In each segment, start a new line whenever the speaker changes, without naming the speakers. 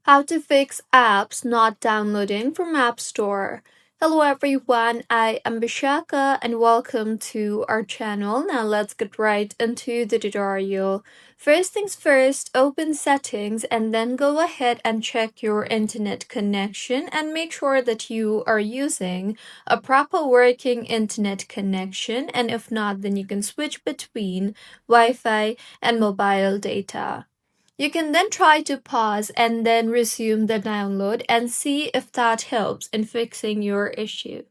How to fix apps not downloading from App Store. Hello everyone, I am Bishaka and welcome to our channel. Now let's get right into the tutorial. First things first, open settings and then go ahead and check your internet connection and make sure that you are using a proper working internet connection, and if not, then you can switch between Wi-Fi and mobile data. You can then try to pause and then resume the download and see if that helps in fixing your issue.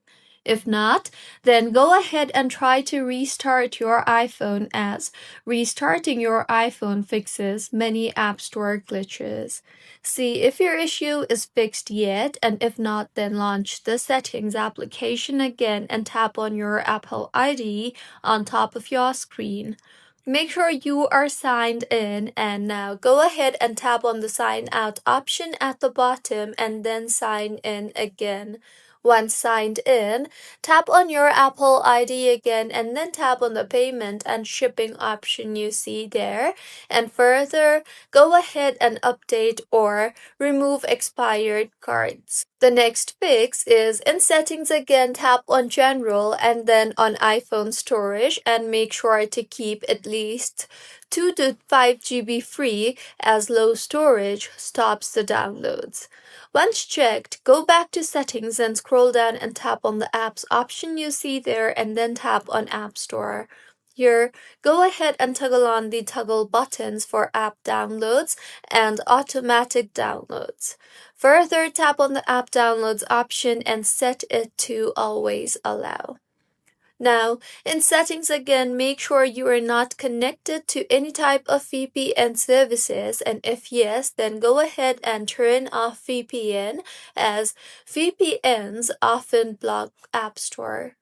If not, then go ahead and try to restart your iPhone, as restarting your iPhone fixes many App Store glitches. See if your issue is fixed yet, and if not, then launch the Settings application again and tap on your Apple ID on top of your screen. Make sure you are signed in, and now go ahead and tap on the sign out option at the bottom and then sign in again. Once signed in, tap on your Apple ID again and then tap on the payment and shipping option you see there. And further, go ahead and update or remove expired cards. The next fix is in settings again, tap on general and then on iPhone storage and make sure to keep at least 2 to 5 GB free, as low storage stops the downloads. Once checked, go back to settings and scroll down and tap on the apps option you see there and then tap on App Store. Here, go ahead and toggle on the toggle buttons for app downloads and automatic downloads. Further, tap on the app downloads option and set it to always allow. Now, in settings again, make sure you are not connected to any type of VPN services, and if yes, then go ahead and turn off VPN, as VPNs often block App Store.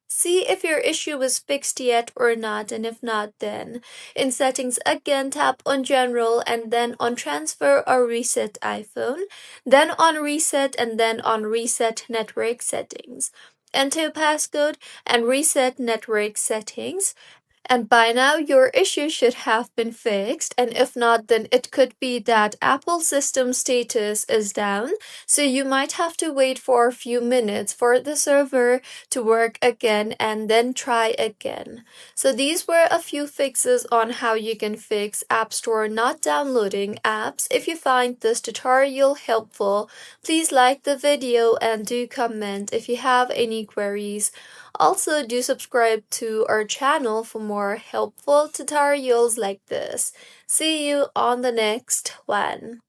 See if your issue is fixed yet or not, and if not, then in settings again, tap on general and then on transfer or reset iPhone, then on reset and then on reset network settings. Enter passcode and reset network settings. And by now, your issue should have been fixed, and if not, then it could be that Apple system status is down, so you might have to wait for a few minutes for the server to work again and then try again. So these were a few fixes on how you can fix App Store not downloading apps. If you find this tutorial helpful, please like the video and do comment if you have any queries. Also, do subscribe to our channel for more helpful tutorials like this. See you on the next one.